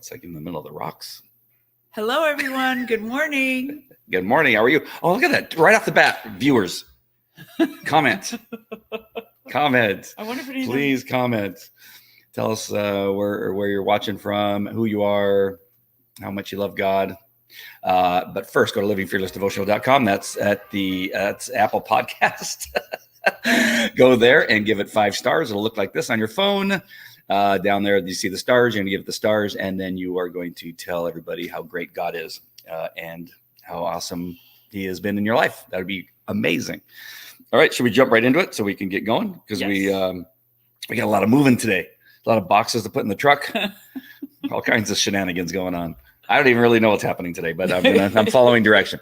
it's like in the middle of the rocks. Hello, everyone. Good morning. Good morning. How are you? Oh, look at that. Right off the bat, viewers. Comment. Comment. I wonder if anyone... Please comment. Tell us where you're watching from, who you are, how much you love God. But first, go to livingfearlessdevotional.com. That's that's Apple Podcast. Go there and give it 5 stars. It'll look like this on your phone. Down there, you see the stars. You're going to give it the stars, and then you are going to tell everybody how great God is and how awesome He has been in your life. That would be amazing. All right, should we jump right into it so we can get going? Because Yes. we got a lot of moving today. A lot of boxes to put in the truck. All kinds of shenanigans going on. I don't even really know what's happening today, but I'm following direction.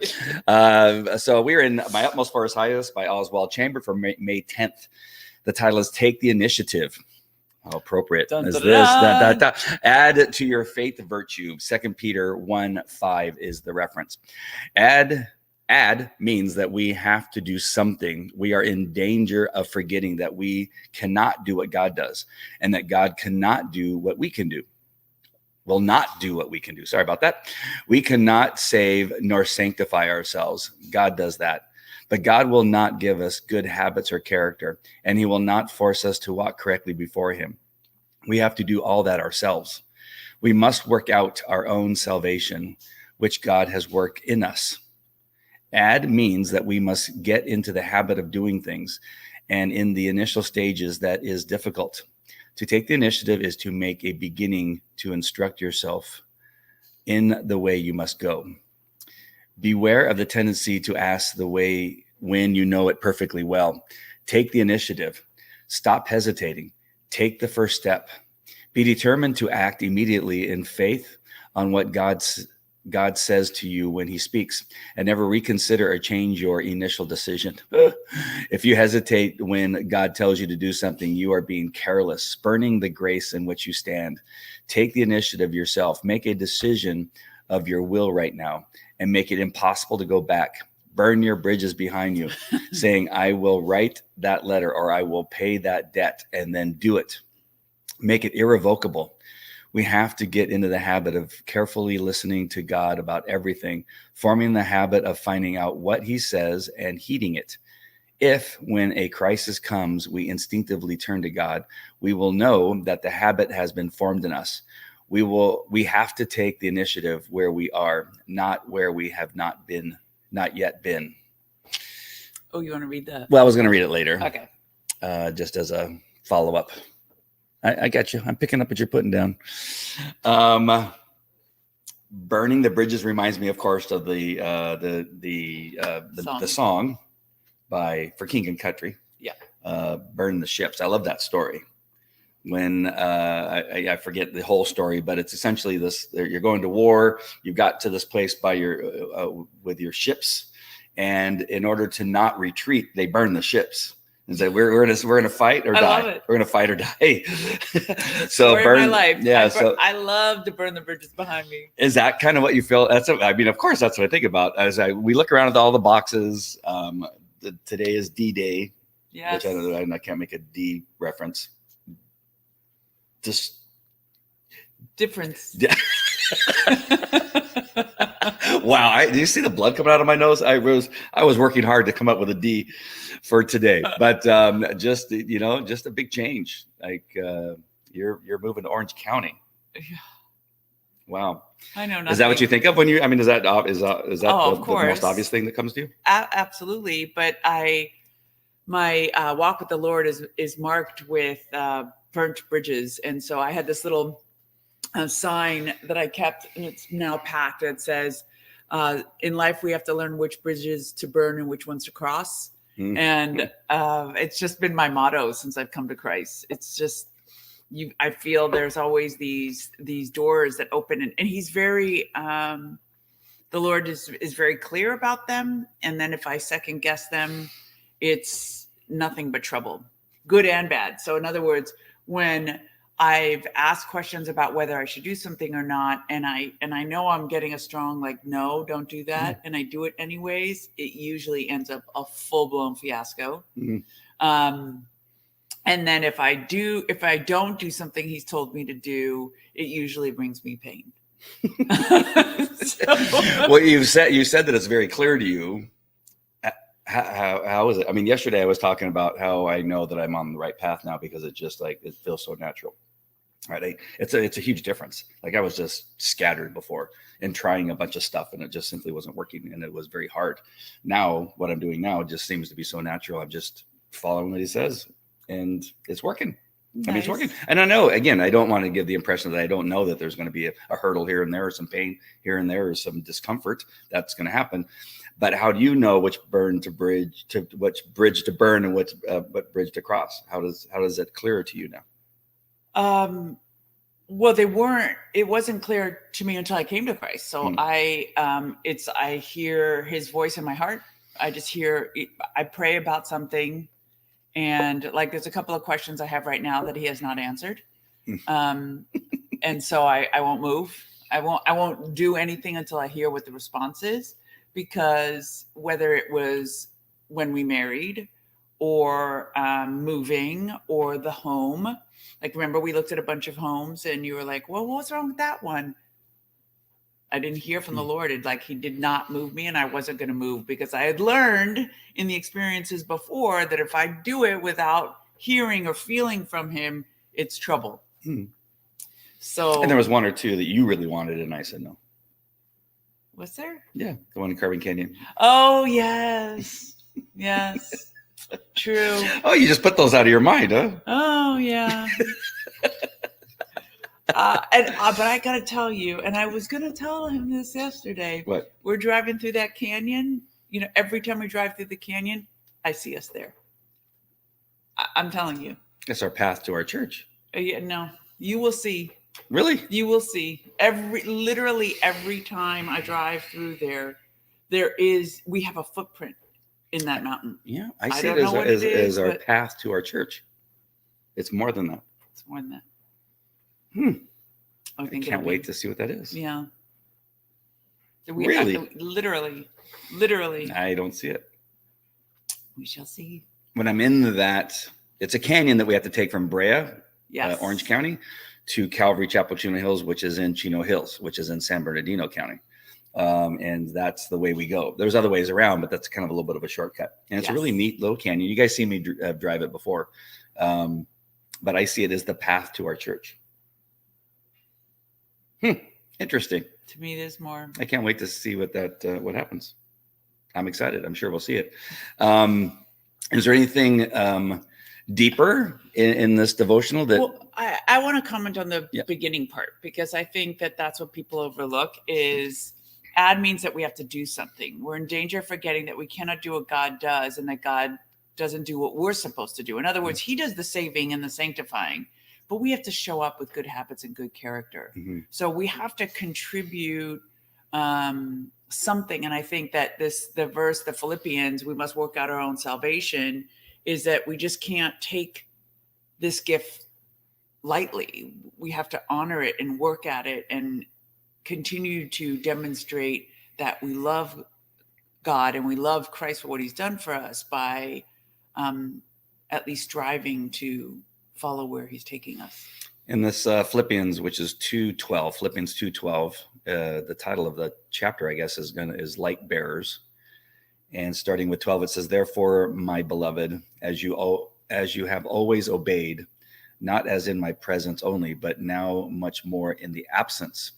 So we're in My Utmost for His Highest by Oswald Chambers for May 10th. The title is Take the Initiative. How appropriate Dun, is dun, this? dun. Add to your faith virtue. 2 Peter 1:5 is the reference. Add means that we have to do something. We are in danger of forgetting that we cannot do what God does and that God cannot do what we can do. Will not do what we can do. Sorry about that. We cannot save nor sanctify ourselves. God does that. But God will not give us good habits or character, and He will not force us to walk correctly before Him. We have to do all that ourselves. We must work out our own salvation, which God has worked in us. Add means that we must get into the habit of doing things, and in the initial stages, that is difficult. To take the initiative is to make a beginning to instruct yourself in the way you must go. Beware of the tendency to ask the way when you know it perfectly well. Take the initiative. Stop hesitating. Take the first step. Be determined to act immediately in faith on what God says to you when He speaks, and never reconsider or change your initial decision. If you hesitate when God tells you to do something, you are being careless, spurning the grace in which you stand. Take the initiative yourself. Make a decision of your will right now and make it impossible to go back. Burn your bridges behind you, saying, I will write that letter or I will pay that debt, and then do it. Make it irrevocable. We have to get into the habit of carefully listening to God about everything, forming the habit of finding out what He says and heeding it. If, when a crisis comes, we instinctively turn to God, we will know that the habit has been formed in us. We have to take the initiative where we are, not where we have not yet been. Oh, you want to read that? Well, I was going to read it later. Okay. Just as a follow-up. I got you. I'm picking up what you're putting down. Burning the bridges reminds me, of course, of the song for King and Country. Yeah. Burn the ships. I love that story. When I forget the whole story, but it's essentially this: you're going to war. You got to this place with your ships, and in order to not retreat, they burn the ships. And say we're gonna fight or die. Love it. We're gonna fight or die. So story burn of my life. Yeah. I love to burn the bridges behind me. Is that kind of what you feel? Of course, that's what I think about as we look around at all the boxes. Today is D-Day, Yes. which I can't make a D reference. Just difference. Wow! Do you see the blood coming out of my nose? I was working hard to come up with a D for today, but just a big change. Like you're moving to Orange County. Yeah. Wow. I know. Nothing. Is that what you think of when you? I mean, is that the most obvious thing that comes to you? Absolutely, but my walk with the Lord is marked with burnt bridges, and so I had this little sign that I kept, and it's now packed. It says, "In life, we have to learn which bridges to burn and which ones to cross." And it's just been my motto since I've come to Christ. It's just I feel there's always these doors that open, and He's very the Lord is very clear about them. And then if I second guess them, it's nothing but trouble, good and bad. So in other words, when I've asked questions about whether I should do something or not, and I know I'm getting a strong no, don't do that, and I do it anyways, it usually ends up a full-blown fiasco. And then if I don't do something he's told me to do, it usually brings me pain. So, Well, you said that it's very clear to you. How is it? I mean, yesterday I was talking about how I know that I'm on the right path now because it's just like it feels so natural. Right? It's a huge difference. Like I was just scattered before and trying a bunch of stuff, and it just simply wasn't working, and it was very hard. Now, what I'm doing now just seems to be so natural. I'm just following what he says, and it's working. nice. I mean, it's working. And I know, again, I don't want to give the impression that I don't know that there's going to be a hurdle here and there, or some pain here and there, or some discomfort that's going to happen. But how do you know which bridge to burn and what bridge to cross? How does that clear to you now? Well, it wasn't clear to me until I came to Christ. So I hear his voice in my heart. I pray about something, and like, there's a couple of questions I have right now that he has not answered. And so I won't move. I won't do anything until I hear what the response is, because whether it was when we married or moving or the home, like, remember we looked at a bunch of homes and you were like, well, what's wrong with that one? I didn't hear from the Lord. He did not move me, and I wasn't going to move, because I had learned in the experiences before that if I do it without hearing or feeling from him, it's trouble. So, and there was one or two that you really wanted, and I said no. Was there? Yeah, the one in Carbon Canyon. Oh, yes. Yes. True. Oh, you just put those out of your mind, huh? Oh, yeah. But I got to tell you, and I was going to tell him this yesterday. What? We're driving through that canyon. You know, every time we drive through the canyon, I see us there. I'm telling you. It's our path to our church. Yeah, no, you will see. Really? You will see. Literally every time I drive through there, we have a footprint in that mountain. Yeah, I see it as our path to our church. It's more than that. It's more than that. I can't wait to see what that is. Yeah. Really? Literally. I don't see it. We shall see. When I'm in that, it's a canyon that we have to take from Brea, yes, Orange County, to Calvary Chapel Chino Hills, which is in Chino Hills, which is in San Bernardino County. And that's the way we go. There's other ways around, but that's kind of a little bit of a shortcut. And it's a really neat little canyon. You guys see me drive it before. But I see it as the path to our church. Interesting. To me, there's more. I can't wait to see what happens. I'm excited. I'm sure we'll see it. Is there anything deeper in this devotional that? Well, I want to comment on the beginning part, because I think that's what people overlook is add means that we have to do something. We're in danger of forgetting that we cannot do what God does, and that God doesn't do what we're supposed to do. In other words, he does the saving and the sanctifying, but we have to show up with good habits and good character. So we have to contribute something. And I think that the verse, the Philippians, we must work out our own salvation, is that we just can't take this gift lightly. We have to honor it and work at it and continue to demonstrate that we love God and we love Christ for what he's done for us by at least striving to follow where he's taking us. In this Philippians, which is 2:12, Philippians 2:12, the title of the chapter, I guess, is Light Bearers. And starting with 12, it says, "Therefore, my beloved, as you have always obeyed, not as in my presence only, but now much more in the absence,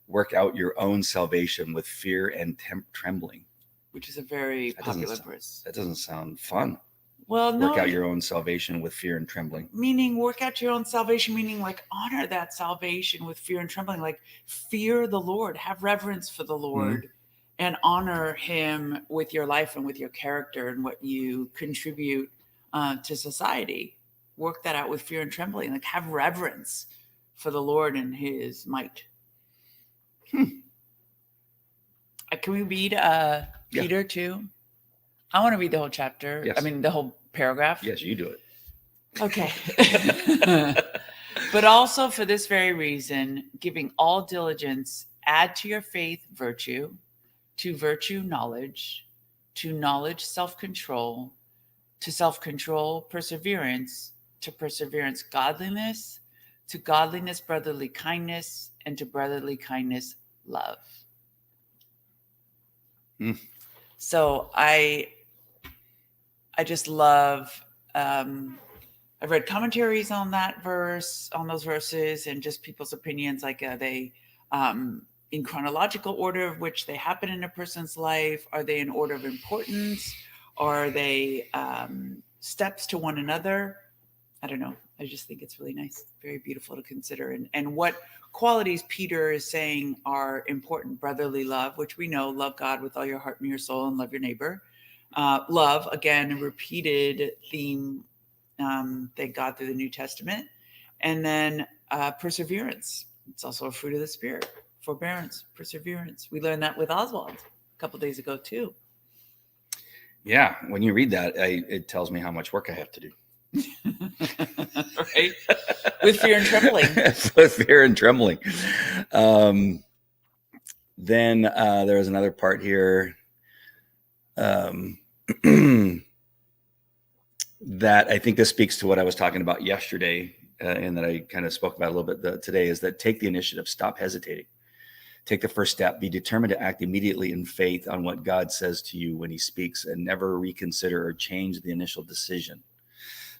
work out your own salvation with fear and trembling." Which is a very popular verse. That doesn't sound fun. Well, no. Work out your own salvation with fear and trembling. Meaning work out your own salvation, meaning like honor that salvation with fear and trembling, like fear the Lord, have reverence for the Lord, and honor him with your life and with your character and what you contribute to society. Work that out with fear and trembling, like have reverence for the Lord and his might. Can we read Peter too? I want to read the whole chapter. Yes. I mean, the whole paragraph. Yes, you do it. Okay. "But also for this very reason, giving all diligence, add to your faith virtue, to virtue knowledge, to knowledge self-control, to self-control perseverance, to perseverance, godliness, to godliness, brotherly kindness, and to brotherly kindness, love. So I just love, I've read commentaries on that verse, on those verses, and just people's opinions, like they in chronological order of which they happen in a person's life. Are they in order of importance? Are they steps to one another? I don't know. I just think it's really nice, very beautiful to consider. And what qualities Peter is saying are important: brotherly love, which we know, love God with all your heart and your soul, and love your neighbor. Love, again, a repeated theme, thank God, through the New Testament. And then perseverance. It's also a fruit of the Spirit. Forbearance, perseverance. We learned that with Oswald a couple of days ago too. Yeah, when you read that, it tells me how much work I have to do. Right? With fear and trembling. With fear and trembling. Then there was another part here that I think this speaks to what I was talking about yesterday, and that I kind of spoke about a little bit today, is that take the initiative, stop hesitating. Take the first step, be determined to act immediately in faith on what God says to you when he speaks, and never reconsider or change the initial decision.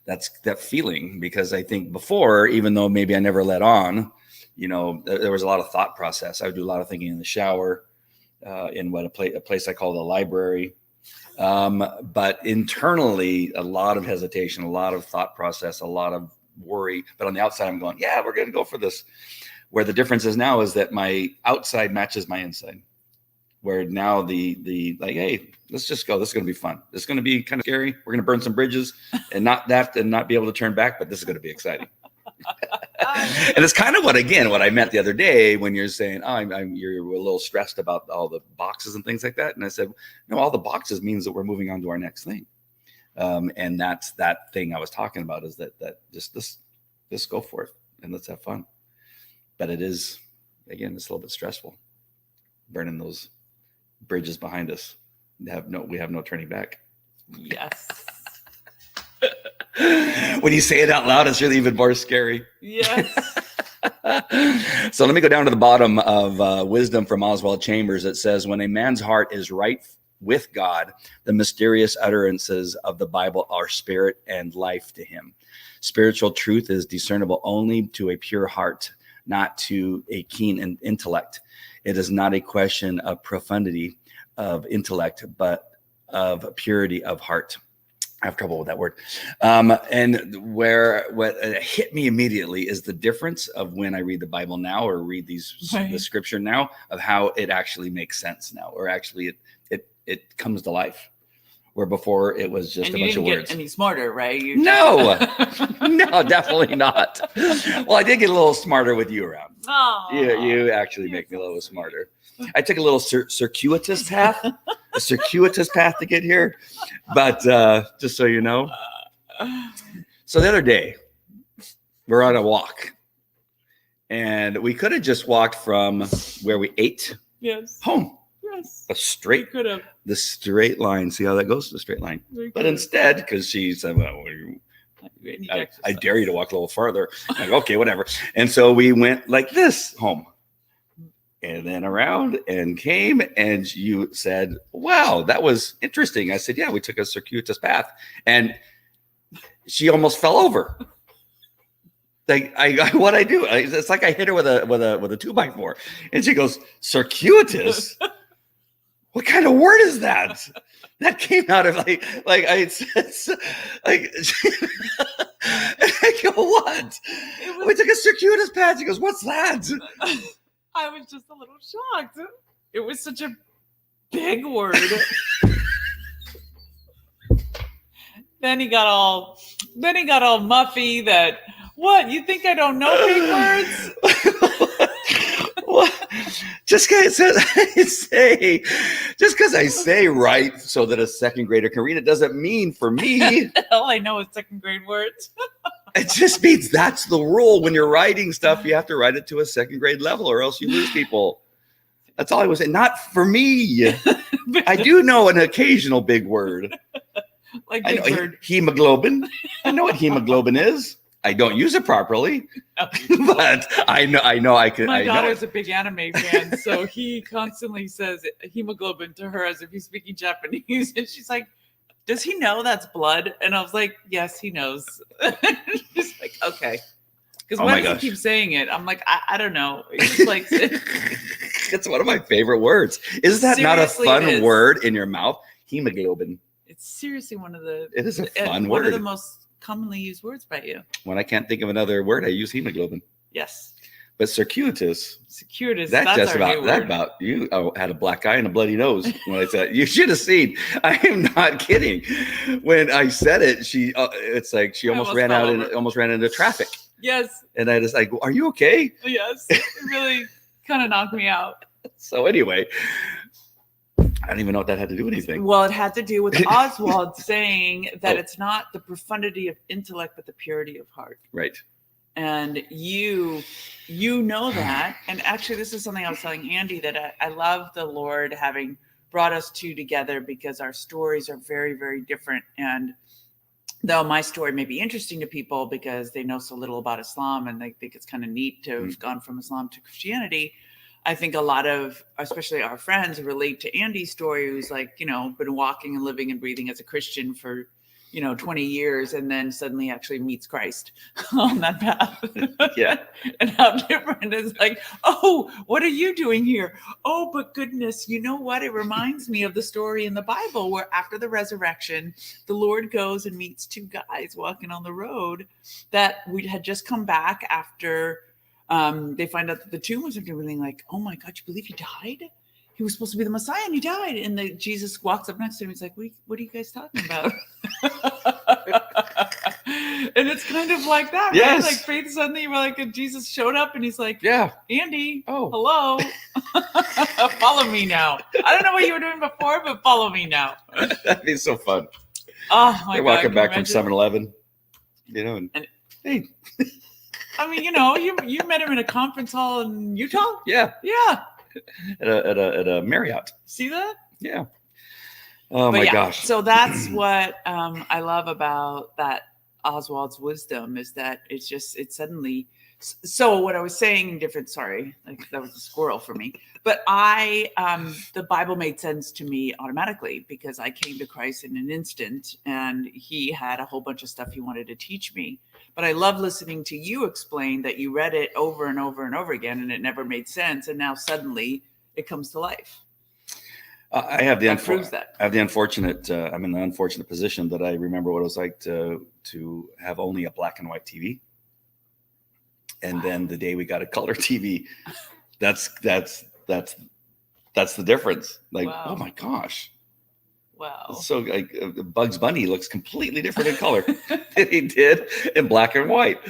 That's that feeling, because I think before, even though maybe I never let on, there was a lot of thought process. I would do a lot of thinking in the shower, in a place I call the library. But internally, a lot of hesitation, a lot of thought process, a lot of worry. But on the outside, I'm going, yeah, we're going to go for this. Where the difference is now is that my outside matches my inside. Where now the like, hey, let's just go. This is going to be fun. This is going to be kind of scary. We're going to burn some bridges and not be able to turn back. But this is going to be exciting. And it's kind of what I meant the other day when you're saying, oh, you're a little stressed about all the boxes and things like that. And I said, no, all the boxes means that we're moving on to our next thing. And that's that thing I was talking about, is that just go for it and let's have fun. But it is, again, it's a little bit stressful, burning those bridges behind us. We have no turning back. Yes. When you say it out loud, it's really even more scary. Yes. So let me go down to the bottom of Wisdom from Oswald Chambers. It says, when a man's heart is right with God, the mysterious utterances of the Bible are spirit and life to him. Spiritual truth is discernible only to a pure heart, not to a keen intellect. It is not a question of profundity of intellect, but of purity of heart. I have trouble with that word. And what hit me immediately is the difference of when I read the Bible now, or read the scripture now, of how it actually makes sense now, or actually it comes to life. Where before it was just a bunch of words. You didn't get any smarter, right? No, definitely not. Well, I did get a little smarter with you around. Oh, you actually make me a little smarter. I took a little circuitous path to get here. But just so you know. So the other day, we're on a walk. And we could have just walked from where we ate home. Yes. The straight line. See how that goes? The straight line. But instead, because she said, well, I dare you to walk a little farther. I'm like, okay, whatever. And so we went like this home. And then around and came, and you said, wow, that was interesting. I said, yeah, we took a circuitous path. And she almost fell over. Like what I do, it's like I hit her with a 2x4. And she goes, circuitous? What kind of word is that? That came out of like I said, like I go, what? We took a circuitous path. She goes, what's that? I was just a little shocked. It was such a big word. Then he got all muffy that, what? You think I don't know big words? What? Just because I say right so that a second grader can read it doesn't mean for me. All I know is second grade words. It just means that's the rule. When you're writing stuff, you have to write it to a second grade level, or else you lose people. That's all I was saying. Not for me. I do know an occasional big word. Like I Big know Bird. hemoglobin. I know what hemoglobin is. I don't use it properly, but I know I can. My I know daughter's it. a big anime fan, so he constantly says hemoglobin to her as if he's speaking Japanese, and she's like, "Does he know that's blood?" And I was like, "Yes, he knows." She's like, "Okay," because Oh why my does gosh. he keep saying it? I'm like, I don't know. It's just like It's one of my favorite words. Is that not a Seriously, fun it is. word in your mouth? Hemoglobin. it's seriously one of the It is a fun one of word. the most commonly used words by you. When I can't think of another word, I use hemoglobin. Yes, But circuitous, circuitous. that's just our about new that word. about you. Oh, had a black eye and a bloody nose when I said it. You should have seen. I am not kidding. When I said it, it's like she almost ran fell out and over. almost ran into traffic. Yes, And I just like, are you okay? yes, it really kind of knocked me out. So anyway, I don't even know what that had to do with anything. Well, it had to do with Oswald saying that Oh. it's not the profundity of intellect, but the purity of heart. Right. And you know that. And actually, this is something I was telling Andy, that I love the Lord having brought us two together because our stories are very, very different. And though my story may be interesting to people because they know so little about Islam and they think it's kind of neat to have gone from Islam to Christianity, I think a lot of, especially our friends, relate to Andy's story, who's like, been walking and living and breathing as a Christian for, 20 years and then suddenly actually meets Christ on that path. Yeah. And how different it's like, oh, what are you doing here? Oh, but goodness, you know what? It reminds me of the story in the Bible where after the resurrection, the Lord goes and meets two guys walking on the road that we had just come back after they find out that the tomb was empty. Everything like, oh my God, you believe he died? He was supposed to be the Messiah and he died. And Jesus walks up next to him. He's like, what are you guys talking about? And it's kind of like that, Yes. right? Like Faith suddenly, Jesus showed up and he's like, Yeah. Andy, Oh. hello. Follow me now. I don't know what you were doing before, but follow me now. That'd be so fun. Oh my They're God. walking can you back from imagine? 7-Eleven, and hey, I mean, you met him in a conference hall in Utah? yeah, Yeah. at a Marriott. See that? Yeah. Oh But my yeah, gosh. So that's what I love about that Oswald's wisdom is that it's suddenly. So what I was saying sorry, like that was a squirrel for me, but the Bible made sense to me automatically because I came to Christ in an instant and he had a whole bunch of stuff he wanted to teach me. But I love listening to you explain that you read it over and over and over again and it never made sense. And now suddenly it comes to life. I have the That proves that. I have the unfortunate. I'm in the unfortunate position that I remember what it was like to have only a black and white TV, and then the day we got a color TV, that's the difference. Like, Wow. oh my gosh. Wow. So like Bugs Bunny looks completely different in color than he did in black and white.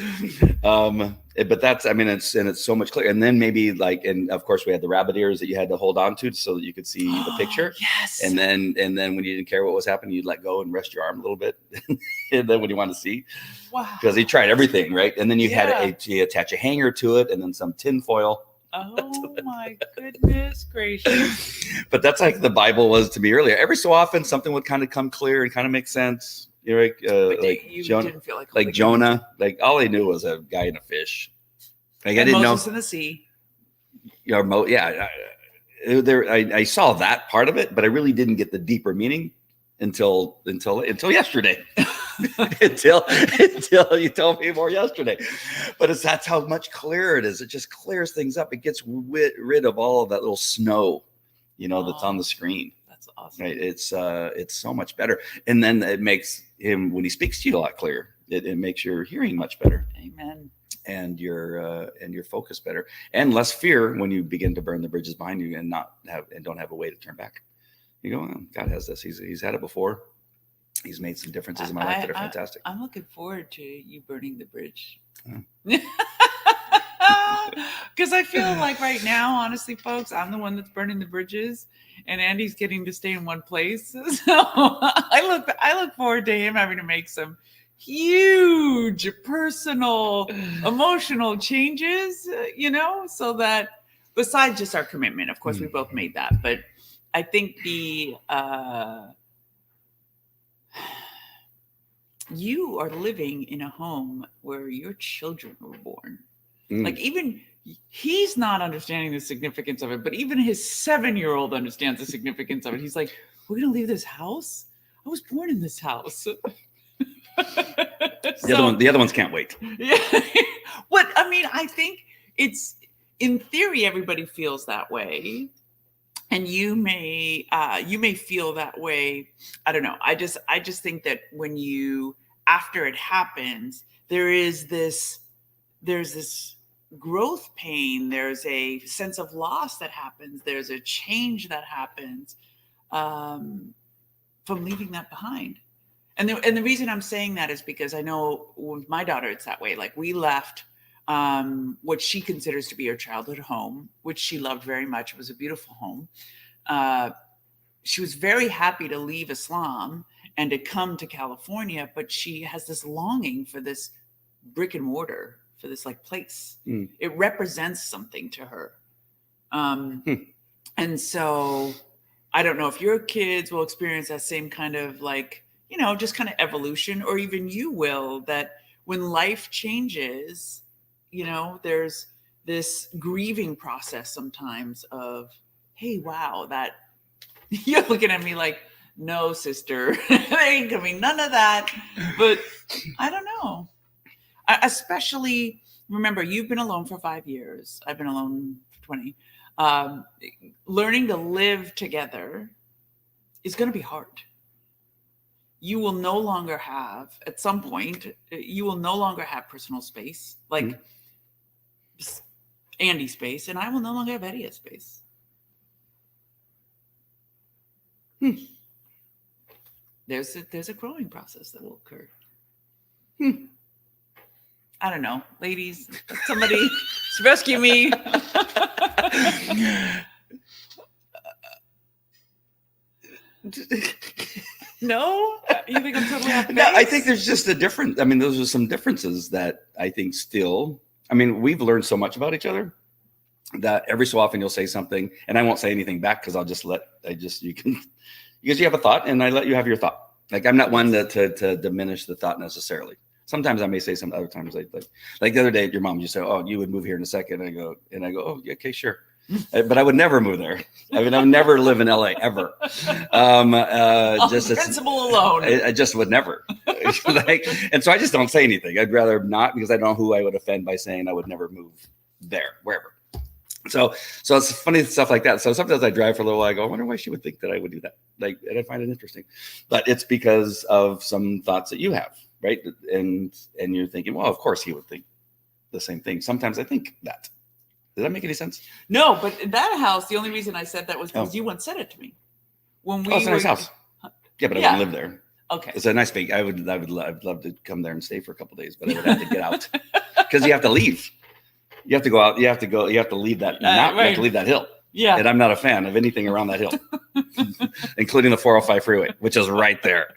But that's, I mean, it's so much clearer. And then maybe and of course we had the rabbit ears that you had to hold on to so that you could see the picture. Yes. And then when you didn't care what was happening, you'd let go and rest your arm a little bit. And then when you want to see, Wow. because he tried everything, right? And then you Yeah. had you attach a hanger to it and then some tin foil. Oh my goodness gracious. But that's like the Bible was to me earlier. Every so often, something would kind of come clear and kind of make sense. You know, But like you Jonah, didn't feel like like Jonah. Like all I knew was a guy in a fish. Like I and didn't Moses know. in the sea. You know, I saw that part of it, but I really didn't get the deeper meaning until yesterday. until you told me more yesterday. But that's how much clearer it is. It just clears things up. It gets rid of all of that little snow, that's on the screen. That's awesome. Right? It's so much better. And then it makes him, when he speaks to you, a lot clearer. It makes your hearing much better. Amen. And your focus better, and less fear when you begin to burn the bridges behind you and don't have a way to turn back. You go, oh, God has this. He's had it before. He's made some differences in my life that are fantastic. I'm looking forward to you burning the bridge. Yeah. Because I feel like right now, honestly, folks, I'm the one that's burning the bridges, and Andy's getting to stay in one place. So I look forward to him having to make some huge personal, emotional changes. So that besides just our commitment, of course, we both made that, but I think you are living in a home where your children were born. Mm. Like, even he's not understanding the significance of it, but even his 7-year-old understands the significance of it. He's like, we're going to leave this house? I was born in this house. The other ones can't wait. Yeah. What I mean, I think it's, in theory, everybody feels that way. And you may feel that way. I don't know. I just think that when you, after it happens, there's this growth pain. There's a sense of loss that happens. There's a change that happens from leaving that behind. And the reason I'm saying that is because I know with my daughter, it's that way. Like, we left what she considers to be her childhood home, which she loved very much. It was a beautiful home. She was very happy to leave Islam and to come to California, but she has this longing for this brick and mortar, for this like place. It represents something to her. And so I don't know if your kids will experience that same kind of like, you know, just kind of evolution, or even you will, that when life changes, you know, there's this grieving process sometimes of, hey, wow, that you're looking at me like, no, sister, there ain't gonna be none of that. But I don't know. Especially, remember, you've been alone for 5 years. I've been alone for 20. Learning to live together is going to be hard. You will no longer have, at some point, you will no longer have personal space, like Andy's space, and I will no longer have Eddie's space. There's a growing process that will occur. I don't know, ladies, somebody rescue me. No, you think I'm totally off base? No, I think there's just a difference. I mean, those are some differences that I think still. I mean, we've learned so much about each other that every so often you'll say something, and I won't say anything back because because you have a thought, and I let you have your thought. Like, I'm not one to diminish the thought necessarily. Sometimes I may say something. Other times, like the other day, your mom, you said, "Oh, you would move here in a second." And I go, "Oh, yeah, okay, sure." But I would never move there. I mean, I would never live in LA ever. Just principle alone. I just would never. And so I just don't say anything. I'd rather not, because I don't know who I would offend by saying I would never move there, wherever. So it's funny stuff like that. So sometimes I drive for a little while. I go, I wonder why she would think that I would do that. Like, and I find it interesting, but it's because of some thoughts that you have, right? And you're thinking, well, of course he would think the same thing. Sometimes I think that. Does that make any sense? No, but in that house, the only reason I said that was because you once said it to me. When we it's a nice house. Yeah, but I wouldn't live there. Okay. It's a nice big. I'd love to come there and stay for a couple of days, but I would have to get out because you have to leave. You have to go out. You have to go. You have to leave that. You have to leave that hill. Yeah. And I'm not a fan of anything around that hill, including the 405 freeway, which is right there.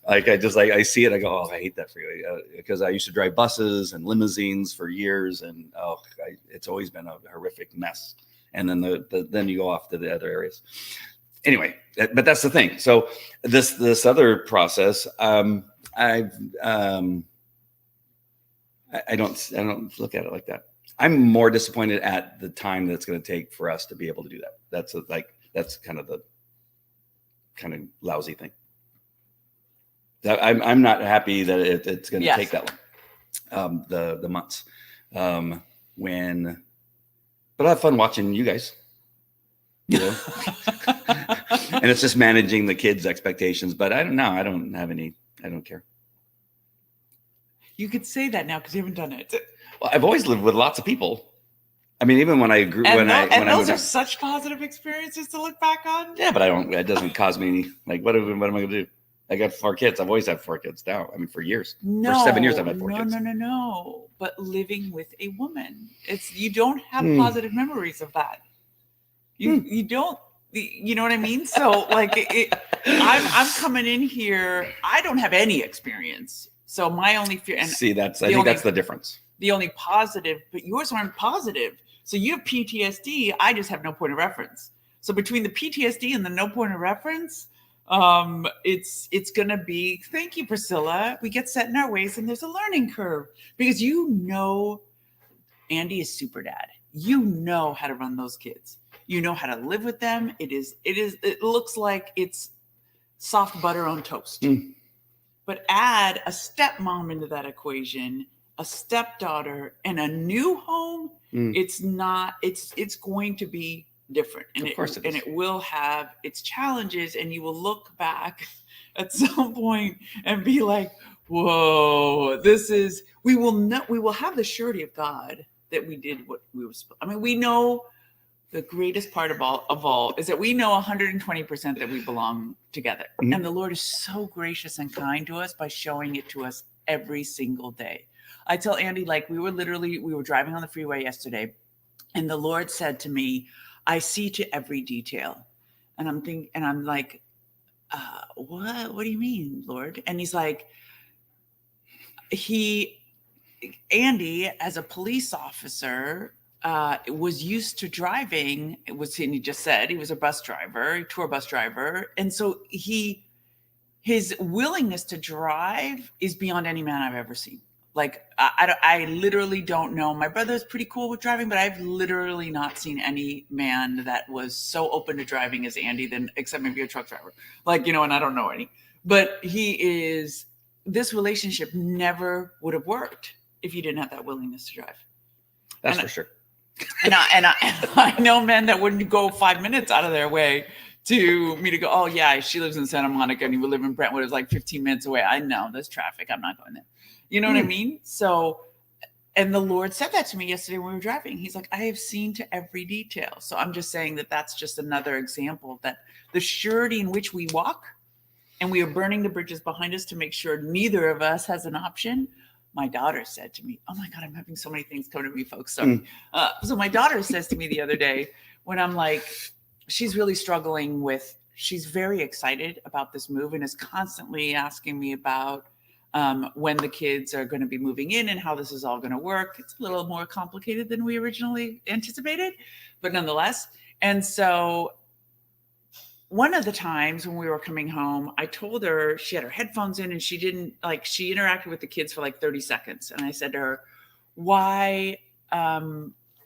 Like, I see it. I go, oh, I hate that freeway, because I used to drive buses and limousines for years, and it's always been a horrific mess. And then then you go off to the other areas. Anyway, but that's the thing. So this other process, I don't look at it like that. I'm more disappointed at the time that's going to take for us to be able to do that. That's kind of the lousy thing. I'm not happy that it's going to take that long, the months. But I have fun watching you guys. You know? And it's just managing the kids' expectations. But I don't know. I don't care. You could say that now because you haven't done it. Well, I've always lived with lots of people. I mean, even when I grew, those are such positive experiences to look back on. Yeah, but it doesn't cause me any, like, what am I going to do? I got 4 kids. I've always had 4 kids now. I mean, for years. For 7 years, I've had 4 kids. No. But living with a woman, you don't have positive memories of that. You don't. You know what I mean? So, like, I'm coming in here. I don't have any experience. So my only fear, and see, I think that's the difference. The only positive, but yours aren't positive. So you have PTSD. I just have no point of reference. So between the PTSD and the no point of reference, It's gonna be, thank you, Priscilla. We get set in our ways and there's a learning curve because Andy is super dad. You know how to run those kids. You know how to live with them. It looks like it's soft butter on toast. But add a stepmom into that equation, a stepdaughter, and a new home. It's going to be different. And of course it is. And it will have its challenges, and you will look back at some point and be like, whoa, we will have the surety of God that we did what we were supposed. I mean, we know the greatest part of all is that we know 120% that we belong together. And the Lord is so gracious and kind to us by showing it to us every single day. I tell Andy, like we were driving on the freeway yesterday, and the Lord said to me, I see to every detail. And I'm like, what do you mean, Lord? And he's like, Andy, as a police officer, was used to driving. And he just said he was a tour bus driver. And so his willingness to drive is beyond any man I've ever seen. Like, I literally don't know. My brother is pretty cool with driving, but I've literally not seen any man that was so open to driving as Andy, except maybe a truck driver. Like, and I don't know any. But this relationship never would have worked if you didn't have that willingness to drive. That's for sure. And I know men that wouldn't go 5 minutes out of their way to go, oh yeah, she lives in Santa Monica and you live in Brentwood. It's like 15 minutes away. I know there's traffic. I'm not going there. You know what I mean? So, and the Lord said that to me yesterday when we were driving. He's like, I have seen to every detail. So I'm just saying that's just another example that the surety in which we walk, and we are burning the bridges behind us to make sure neither of us has an option. My daughter said to me, oh my God, I'm having so many things come to me, folks. So my daughter says to me the other day when I'm like, she's really struggling she's very excited about this move and is constantly asking me about when the kids are going to be moving in and how this is all going to work. It's a little more complicated than we originally anticipated, but nonetheless. And so one of the times when we were coming home, I told her she had her headphones in and she interacted with the kids for like 30 seconds. And I said to her, why,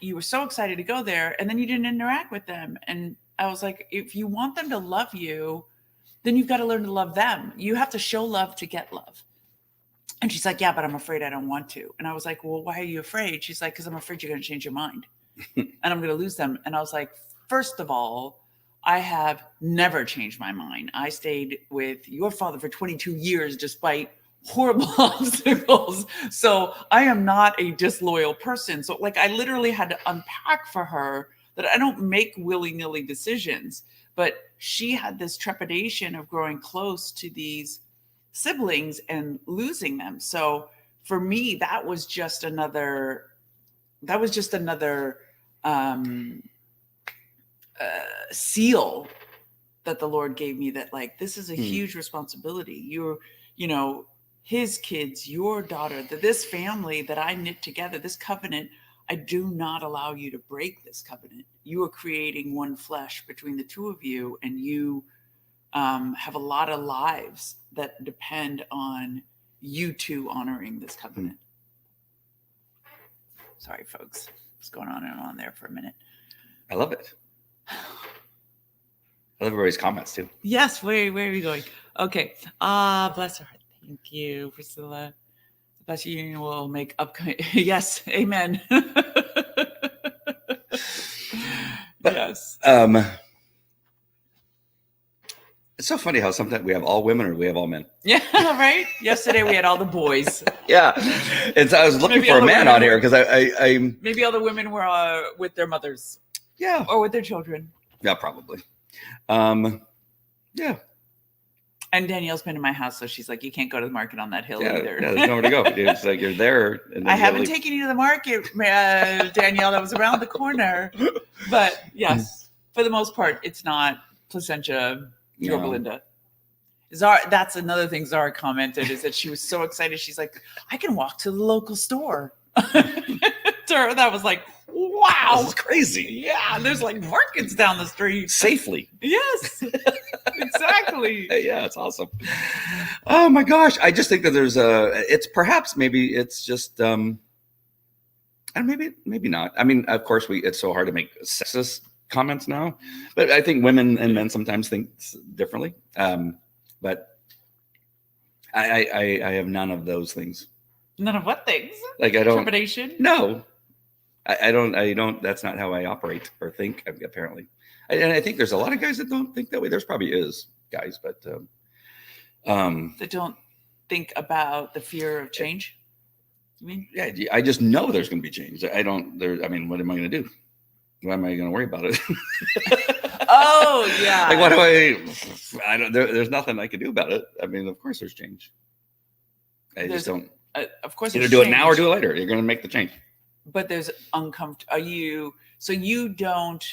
you were so excited to go there and then you didn't interact with them. And I was like, if you want them to love you, then you've got to learn to love them. You have to show love to get love. And she's like, yeah, but I'm afraid I don't want to. And I was like, well, why are you afraid? She's like, because I'm afraid you're going to change your mind and I'm going to lose them. And I was like, first of all, I have never changed my mind. I stayed with your father for 22 years, despite horrible obstacles. So I am not a disloyal person. So like, I literally had to unpack for her that I don't make willy-nilly decisions, but she had this trepidation of growing close to these siblings and losing them. So for me, that was just another seal that the Lord gave me, that like, this is a huge responsibility. His kids, your daughter, this family that I knit together, this covenant, I do not allow you to break this covenant. You are creating one flesh between the two of you, and you have a lot of lives that depend on you two honoring this covenant. Sorry, folks. What's going on and on there for a minute? I love it. I love everybody's comments too. Yes. Where are we going? Okay. Bless her heart. Thank you, Priscilla. Bless you. Will make upcoming. Yes. Amen. Yes. It's so funny how sometimes we have all women or we have all men. Yeah. Right. Yesterday we had all the boys. Yeah. And so I was looking for a man on here because I maybe all the women were with their mothers. Yeah. Or with their children. Yeah, probably. Yeah. And Danielle's been in my house, so she's like, you can't go to the market on that hill either. Yeah, there's nowhere to go. It's like you're there. And I haven't taken you to the market, Danielle. That was around the corner. But yes, for the most part, it's not Placentia, Yorba Linda. That's another thing Zara commented, is that she was so excited. She's like, I can walk to the local store. To her, that was like, wow. This is crazy. Yeah, there's like markets down the street. Safely. Yes. Exactly. Yeah, it's awesome. Oh my gosh. I just think that it's perhaps maybe it's just, and maybe not. I mean, of course it's so hard to make sexist comments now, but I think women and men sometimes think differently. But I have none of those things. None of what things? Like I don't, Trepidation? no, I don't, that's not how I operate or think, apparently. And I think there's a lot of guys that don't think that way. There's probably is guys, but That don't think about the fear of change? You mean? yeah, I just know there's going to be change. I mean, what am I going to do? Why am I going to worry about it? Oh, yeah. Like, what do I don't, there's nothing I can do about it. I mean, of course there's change. I just don't. Of course, Either there's do it now or change, do it later. You're going to make the change. But there's uncomfortable. So you don't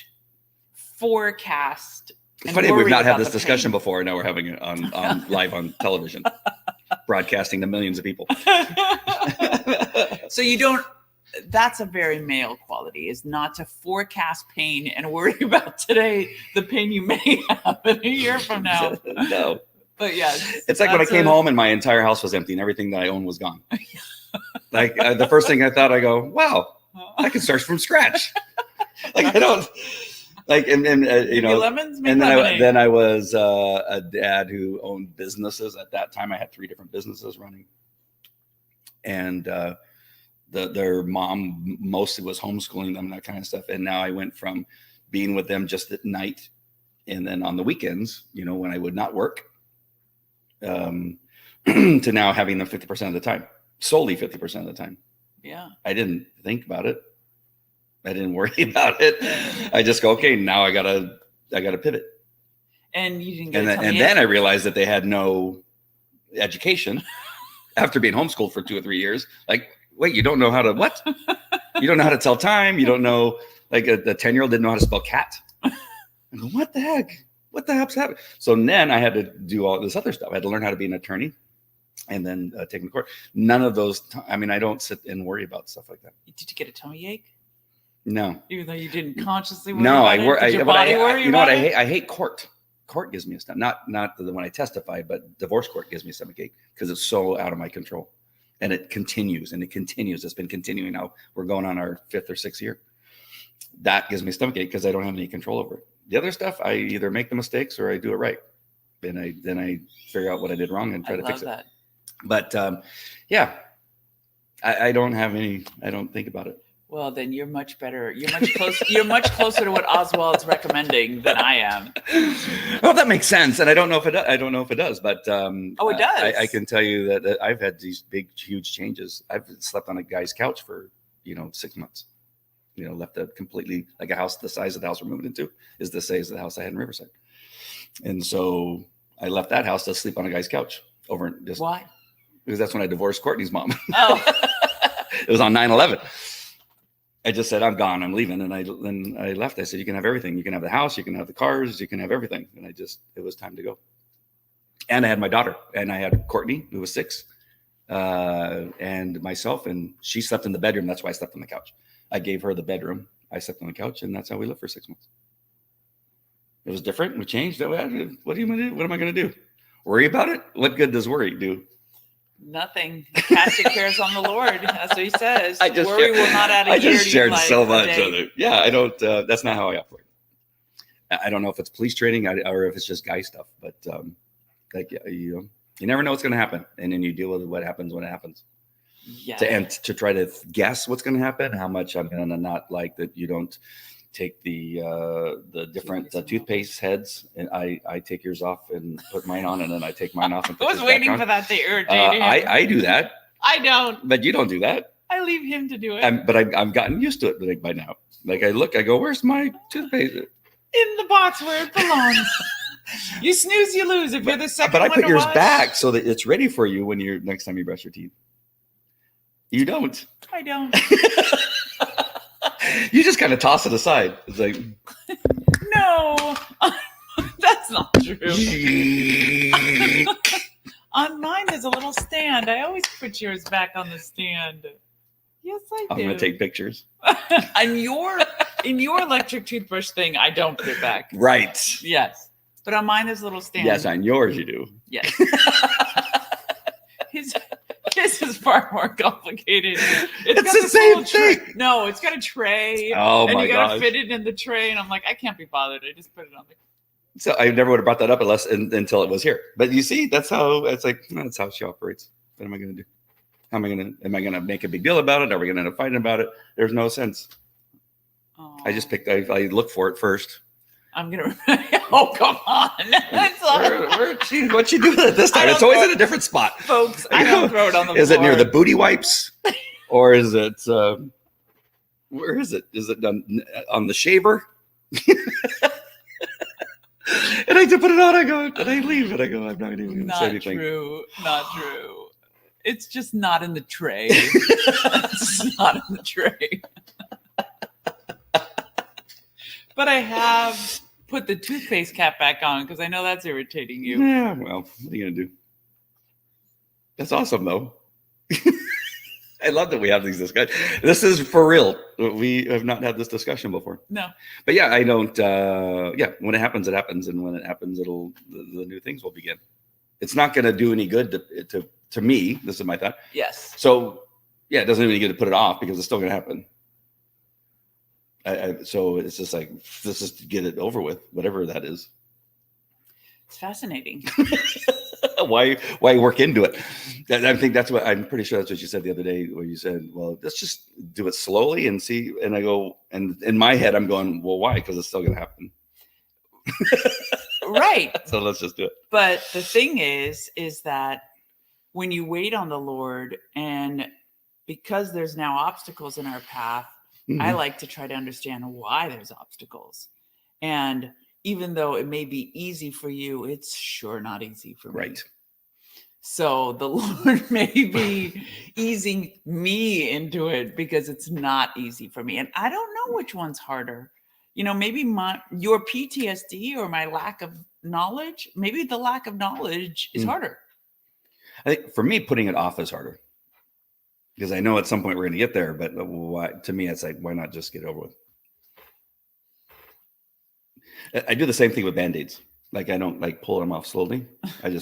forecast. It's funny we've not had this discussion before. Now we're having it on live on television, broadcasting to millions of people. So you don't. That's a very male quality, is not to forecast pain and worry about today the pain you may have in a year from now. No. But yeah, It's like when I came home and my entire house was empty and everything that I owned was gone. Like the first thing I thought, I go, wow, I can start from scratch. Like I don't like, and you know, lemons, and then I was a dad who owned businesses. At that time, I had 3 different businesses running, and their mom mostly was homeschooling them, that kind of stuff. And now I went from being with them just at night, and then on the weekends, you know, when I would not work, to now having them 50% of the time, solely 50% of the time. Yeah. I didn't think about it. I didn't worry about it. I just go, okay, now I gotta pivot. And you didn't get And then I realized that they had no education after being homeschooled for 2 or 3 years. Like, wait, you don't know how to what? You don't know how to tell time. You don't know, like the 10-year-old didn't know how to spell cat. I go, what the heck? What the heck's happening? So then I had to do all this other stuff. I had to learn how to be an attorney and then take them to court. None of those. I mean, I don't sit and worry about stuff like that. Did you get a tummy ache? No. Even though you didn't consciously worry No, about it? Did your body worry you know what? about it? I hate court. Court gives me a stomach. Not the when I testify, but divorce court gives me a stomach ache because it's so out of my control. And it continues and it continues. It's been continuing now. We're going on our 5th or 6th year. That gives me a stomach ache because I don't have any control over it. The other stuff, I either make the mistakes or I do it right. And then I figure out what I did wrong and try to fix it. But yeah, I don't have any. I don't think about it. Well, then you're much better. You're much closer. You're much closer to what Oswald's recommending than I am. Well, that makes sense, and I don't know if it. I don't know if it does, but it does. I can tell you that I've had these big, huge changes. I've slept on a guy's couch for 6 months. Left a completely like a house the size of the house we're moving into is the size of the house I had in Riverside, and so I left that house to sleep on a guy's couch over just why? Because that's when I divorced Courtney's mom. Oh, it was on 9/11. I just said, I'm gone, I'm leaving. And I left. I said, you can have everything. You can have the house, you can have the cars, you can have everything. And it was time to go. And I had my daughter, and I had Courtney, who was 6, and myself, and she slept in the bedroom. That's why I slept on the couch. I gave her the bedroom. I slept on the couch, and that's how we lived for 6 months. It was different. We changed. What are you going to do? What am I going to do? Worry about it? What good does worry do? nothing. Cast your cares on the Lord. That's what he says. Worry will not add a I year just to shared your life, so much a of it. Yeah, I don't. That's not how I operate. I don't know if it's police training or if it's just guy stuff, but you never know what's going to happen, and then you deal with what happens when it happens. Yeah. To try to guess what's going to happen, how much I'm going to not like that you don't take the different toothpaste heads, and I take yours off and put mine on, and then I take mine off and put I was yours waiting back on. for that to irritate him. I do that, I don't. but you don't do that. I leave him to do it. But I've gotten used to it like by now. Like I go, where's my toothpaste? In the box where it belongs. You snooze, you lose. If you're the second but I one put to yours wash. back so that it's ready for you when you're next time you brush your teeth. You don't. I don't. You just kind of toss it aside. It's like, No, that's not true. On mine, there's a little stand. I always put yours back on the stand. Yes, I do. I'm gonna take pictures. In your electric toothbrush thing, I don't put it back. Right. Yes. But on mine, there's a little stand. Yes, on yours you do. Yes. His is far more complicated. It's got the this same little tray. thing. No, it's got a tray. Oh and my you gotta gosh. fit it in the tray. And I'm like, I can't be bothered. I just put it on the. So I never would have brought that up until it was here. But you see, that's how it's like. That's how she operates. What am I going to do? How am I going to make a big deal about it? Are we going to end up fighting about it? There's no sense. Oh, I just picked. I looked for it first. I'm gonna. Oh, come on! It's all- What'd she do with it this time? I It's don't always know. in a different spot. Folks, I don't throw it on the Is floor. it near the booty wipes, or is it? Where is it? Is it on the shaver? And I put it on. I go, and I leave, and I go. I'm not even going to say Not anything. true. Not true. It's just not in the tray. It's not in the tray. But I have put the toothpaste cap back on because I know that's irritating you. Yeah. Well, what are you going to do? That's awesome, though. I love that we have these discussions. This is for real. We have not had this discussion before. No. But yeah, I don't. Yeah, when it happens, it happens, and when it happens, the new things will begin. It's not going to do any good to me. This is my thought. Yes. So yeah, it doesn't do any good to put it off because it's still going to happen. So it's just like, let's just get it over with, whatever that is. It's fascinating. Why work into it? I think that's what I'm pretty sure that's what you said the other day, where you said, well, let's just do it slowly and see. And I go, and in my head, I'm going, well, why? Because it's still going to happen. Right. So let's just do it. But the thing is that when you wait on the Lord, and because there's now obstacles in our path, I like to try to understand why there's obstacles. And even though it may be easy for you, it's sure not easy for me. Right. So the Lord may be easing me into it because it's not easy for me. And I don't know which one's harder. You know, maybe your PTSD or my lack of knowledge, maybe the lack of knowledge is harder. I think for me, putting it off is harder. Because I know at some point we're going to get there, but why, to me, it's like, why not just get it over with? I do the same thing with Band-Aids. Like, I don't like pull them off slowly. I go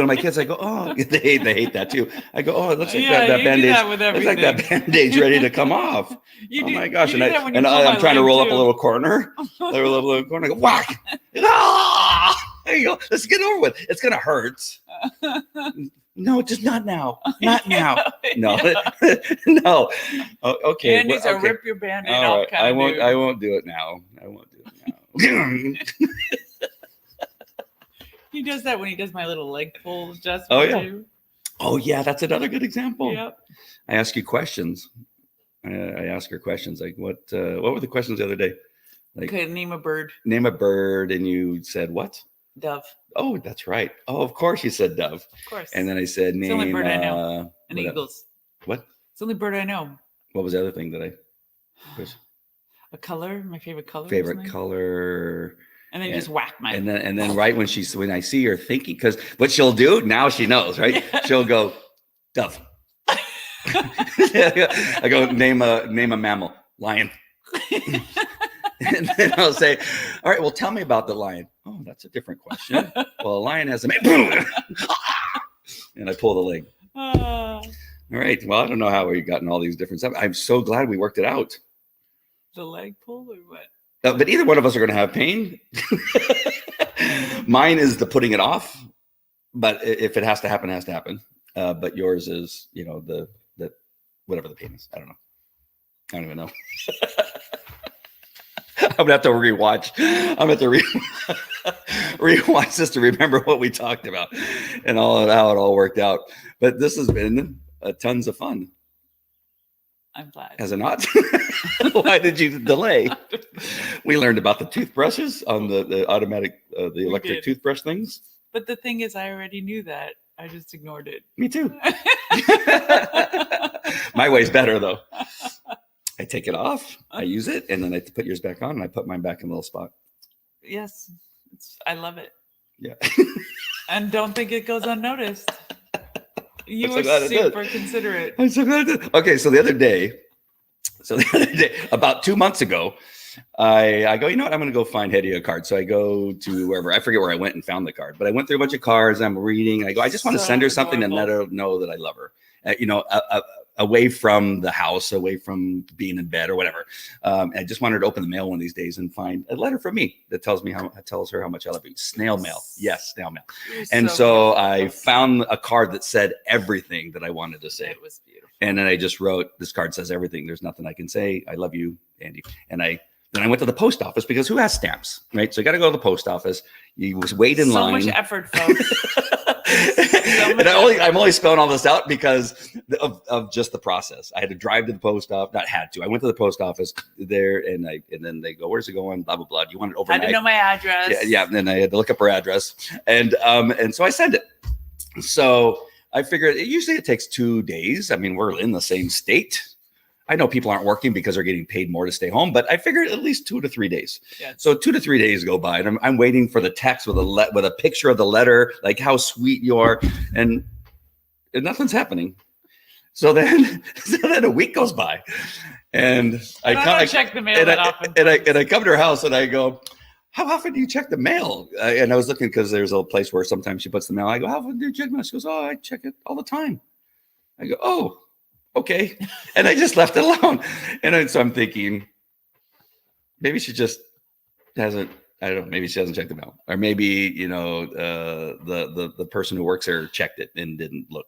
to my kids, I go, oh, they hate that too. I go, oh, it looks like that Band-Aid. Looks like that Band-Aid's ready to come off. My gosh. And I'm trying to roll up a little corner. I roll up a little corner. I go, whack. There you go. Let's get over with. It's going to hurt. No, just not now. Not now. No, no. Oh, okay. Andy's a rip your Band-Aid all off right. kind of dude. I won't do it now. He does that when he does my little leg pull adjustment. Oh, yeah. Too. Oh, yeah. That's another good example. Yep. I ask you questions. I ask her questions like, what were the questions the other day? Like, Okay, name a bird. Name a bird, and you said what? Dove. Oh, that's right. Oh, of course you said dove. Of course. And then I said name. It's the only bird I know. And what eagles. What? It's the only bird I know. What was the other thing that I was? A color, my favorite color. or Favorite something. color. And then you just whack my. And then right when I see her thinking, because what she'll do now, she knows, right? Yeah. She'll go dove. I go name a mammal, lion. And then I'll say, all right, well, tell me about the lion. Oh, that's a different question. Well, a lion has a mane. And I pull the leg. All right. Well, I don't know how we've gotten all these different stuff. I'm so glad we worked it out. The leg pull or what? But either one of us are going to have pain. Mine is the putting it off. But if it has to happen, it has to happen. But yours is, the whatever the pain is. I don't know. I don't even know. I'm gonna have to rewatch. I'm gonna have to rewatch this to remember what we talked about and how it all worked out. But this has been tons of fun. I'm glad. Has it not? Why did you delay? We learned about the toothbrushes on the automatic, the electric toothbrush things. But the thing is, I already knew that. I just ignored it. Me too. My way's better though. I take it off, I use it, and then I put yours back on, and I put mine back in the little spot. Yes, I love it. Yeah. And don't think it goes unnoticed. You I'm so were glad it did. super considerate. I'm so glad. Okay, so the other day, about 2 months ago, I go, you know what? I'm going to go find Hetty a card. So I go to wherever. I forget where I went and found the card, but I went through a bunch of cards. I'm reading. I go, I just want to So send her something and let adorable. her know that I love her. Away from the house, away from being in bed or whatever. I just want her to open the mail one of these days and find a letter from me that tells her how much I love you. Snail mail. Yes, snail mail. It was And so beautiful. I found a card that said everything that I wanted to say. It was beautiful. And then I just wrote, this card says everything. There's nothing I can say. I love you, Andy. And then I went to the post office because who has stamps, right? So you got to go to the post office. You was wait in so line. much effort, folks. And I'm only spelling all this out because of just the process. I had to drive to the post office. Not had to. I went to the post office there, and then they go, "Where's it going?" Blah blah blah. Do you want it I overnight? didn't know my address. Yeah. And then I had to look up her address, and so I sent it. So I figured usually it takes 2 days. I mean, we're in the same state. I know people aren't working because they're getting paid more to stay home, but I figured at least 2 to 3 days. Yeah. So 2 to 3 days go by, and I'm waiting for the text with a picture of the letter, like how sweet you are, and nothing's happening. So then a week goes by, and I don't check the mail that often. and I come to her house and I go, how often do you check the mail? And I was looking because there's a place where sometimes she puts the mail. I go, how often do you check the mail? She goes, oh, I check it all the time. I go, oh, okay. And I just left it alone. And so I'm thinking, maybe she just hasn't, I don't know, maybe she hasn't checked the mail. Or maybe, the person who works there checked it and didn't look,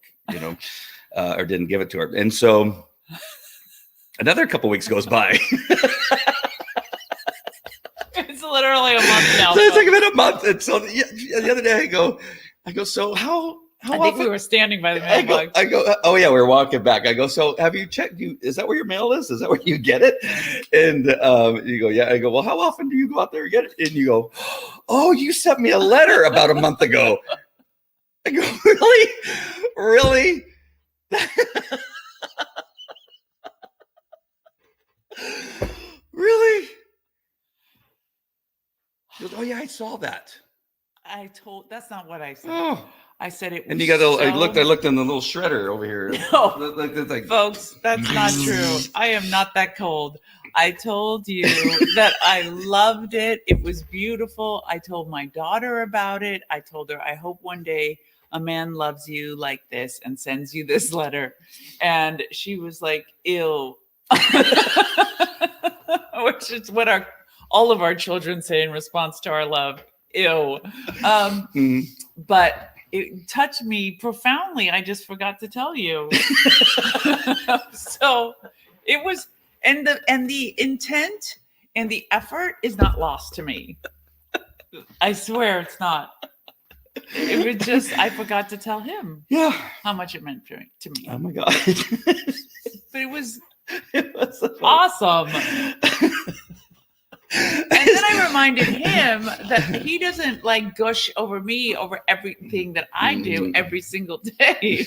or didn't give it to her. And so another couple weeks goes by. It's literally a month now. So it's like about a month. And so the other day I go, so how I think often? we were standing by the I mailbox. go, oh yeah, we were walking back. I go, so have you checked? Is that where your mail is? Is that where you get it? And you go, yeah. I go, well, how often do you go out there and get it? And you go, oh, you sent me a letter about a month ago. I go, really? Really? Really? She goes, oh yeah, I saw that. That's not what I said. Oh. I said it was And you got I looked in the little shredder over here. No. It's like, Folks, that's not true. I am not that cold. I told you that I loved it. It was beautiful. I told my daughter about it. I told her, I hope one day a man loves you like this and sends you this letter. And she was like, ew. Which is what all of our children say in response to our love. Ew. But it touched me profoundly. I just forgot to tell you. So it was, and the intent and the effort is not lost to me. I swear it's not. It was just, I forgot to tell him how much it meant to me. Oh my God. But it was so awesome. And then I reminded him that he doesn't like gush over me over everything that I do every single day.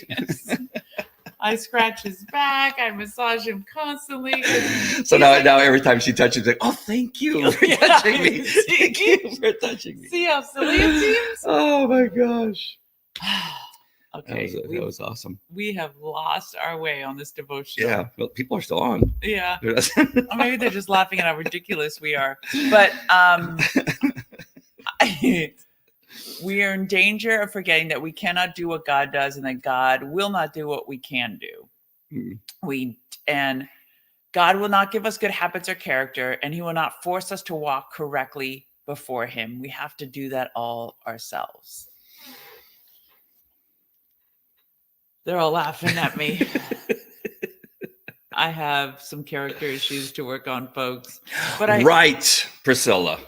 I scratch his back. I massage him constantly. So now every time she touches me, like, oh, thank you for touching me. Thank you for touching me. See how silly it seems? Oh my gosh. Okay. That was awesome. We have lost our way on this devotion. Yeah. Well, people are still on. Yeah. Or maybe they're just laughing at how ridiculous we are. But we are in danger of forgetting that we cannot do what God does and that God will not do what we can do. And God will not give us good habits or character, and he will not force us to walk correctly before him. We have to do that all ourselves. They're all laughing at me. I have some character issues to work on, folks. But right, Priscilla.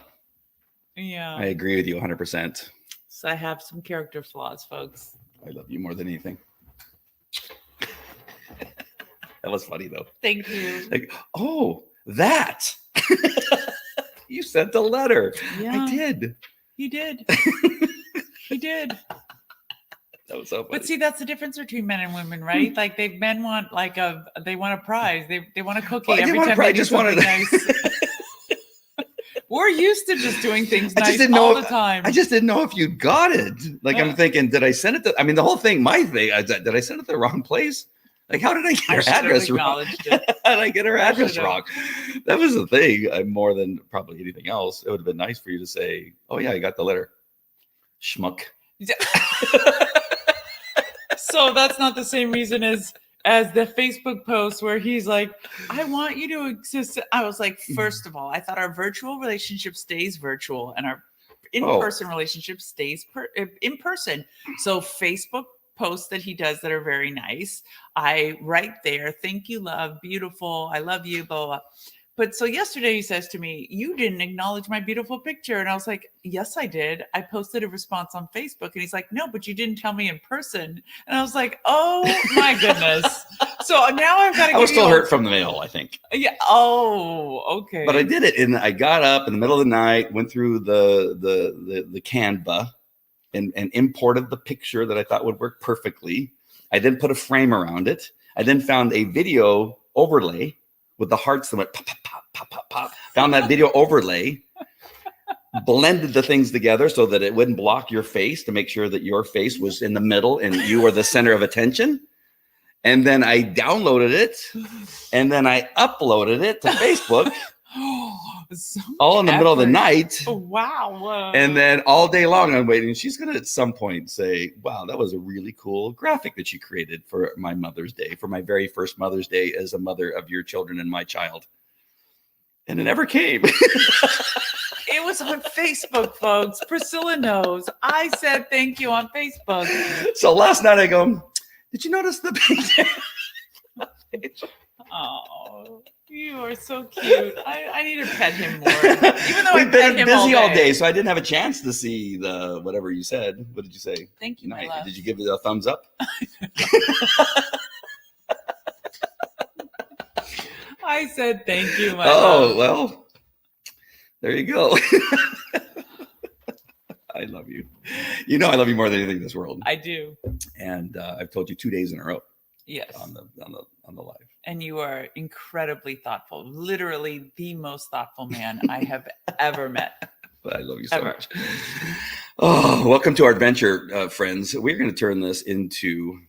Yeah. I agree with you 100%. So I have some character flaws, folks. I love you more than anything. That was funny, though. Thank you. Like, oh, that. You sent a letter. Yeah. I did. He did. He did. That was so funny. But see, that's the difference between men and women, right? Like men want they want a prize. They want a cookie every time they do something nice. We're used to just doing things nice all the time. I just didn't know if you got it. Like, I'm thinking, did I send it to, I mean, the whole thing, my thing, did I send it to the wrong place? Like, how did I get I her should have address wrong? acknowledged it. How did I get her I address should've. wrong? That was the thing. More than probably anything else, it would have been nice for you to say, "Oh yeah, I got the letter." Schmuck. So that's not the same reason as the Facebook post where he's like, I want you to exist. I was like, first of all, I thought our virtual relationship stays virtual and our in-person relationship stays in person. So Facebook posts that he does that are very nice. I write there, thank you, love, beautiful, I love you, blah, blah. But so yesterday he says to me, you didn't acknowledge my beautiful picture. And I was like, yes, I did. I posted a response on Facebook. And he's like, no, but you didn't tell me in person. And I was like, oh my goodness. So now I've got to I was still hurt from the mail, I think. Yeah. Oh, okay. But I did it, and I got up in the middle of the night, went through the Canva, and imported the picture that I thought would work perfectly. I then put a frame around it. I then found a video overlay with the hearts that went pop, pop, pop, pop, pop, pop. Found that video overlay, blended the things together so that it wouldn't block your face, to make sure that your face was in the middle and you were the center of attention. And then I downloaded it, and then I uploaded it to Facebook. All in the middle of the night. Wow. And then all day long I'm waiting. She's going to at some point say, wow, that was a really cool graphic that you created for my Mother's Day, for my very first Mother's Day as a mother of your children and my child. And it never came. It was on Facebook, folks. Priscilla knows. I said thank you on Facebook. So last night I go, did you notice the page? Oh, you are so cute. I need to pet him more. Even though We've been busy all day. day, so I didn't have a chance to see the whatever you said. What did you say? Thank you, my Night. love. Did you give it a thumbs up? I said thank you, my Oh, love. well, there you go. I love you. You know I love you more than anything in this world. I do. And I've told you 2 days in a row Yes. on the live. And you are incredibly thoughtful. Literally the most thoughtful man I have ever met. But I love you so Ever. much. Oh, welcome to our adventure, friends. We're going to turn this into.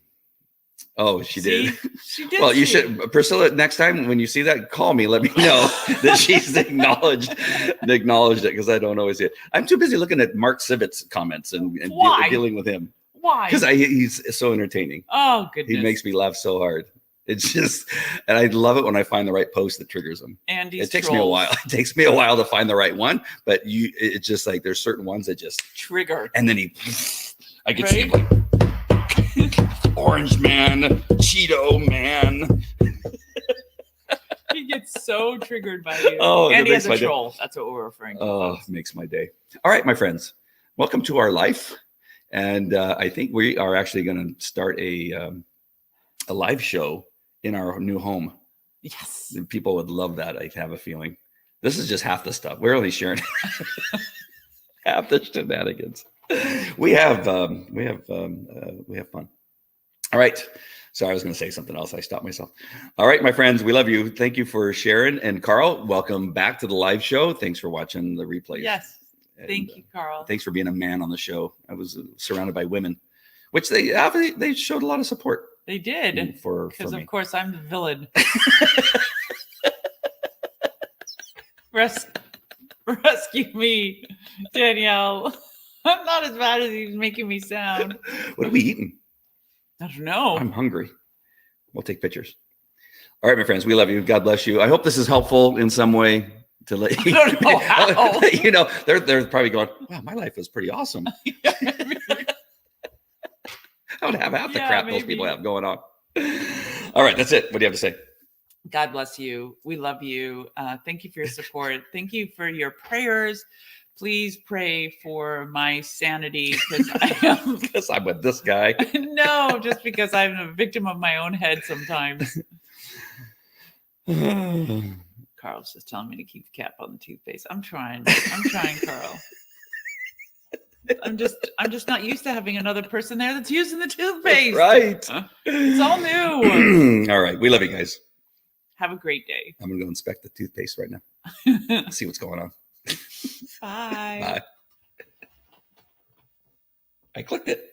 Oh, she did. She did. Well, you should, Priscilla. Next time when you see that, call me. Let me know that she's acknowledged it, because I don't always see it. I'm too busy looking at Mark Sivitz's comments and Why? dealing with him. Why? Because he's so entertaining. Oh, goodness. He makes me laugh so hard. It's just, and I love it when I find the right post that triggers him. Andy's It takes me a while. It takes me a while to find the right one, but it's just like there's certain ones that just trigger. And then I can see him like Orange Man, Cheeto Man. He gets so triggered by you. Oh, and he has makes a my troll. That's what we're referring to. Oh, makes my day. All right, my friends, welcome to our life, and I think we are actually going to start a live show in our new home. Yes. People would love that. I have a feeling. This is just half the stuff. We're only sharing half the shenanigans. We have fun. All right. Sorry, I was going to say something else. I stopped myself. All right, my friends, we love you. Thank you for sharing. And Carl, welcome back to the live show. Thanks for watching the replays. Yes. And, Thank you, Carl. Thanks for being a man on the show. I was surrounded by women, which they showed a lot of support. They did. For Because, me. of course, I'm the villain. Rescue me, Danielle. I'm not as bad as he's making me sound. What are we eating? I don't know. I'm hungry. We'll take pictures. All right, my friends, we love you. God bless you. I hope this is helpful in some way to let you, I don't know how. you know, they're probably going, wow, my life was pretty awesome. I would have half the crap those people have going on. All right, that's it. What do you have to say? God bless you. We love you. Thank you for your support. Thank you for your prayers. Please pray for my sanity because I am. Because I'm with this guy. No, just because I'm a victim of my own head sometimes. Carl's just telling me to keep the cap on the toothpaste. I'm trying, Carl. I'm just not used to having another person there that's using the toothpaste. Right. It's all new. All right. We love you guys. Have a great day. I'm going to go inspect the toothpaste right now. See what's going on. Bye. Bye. I clicked it.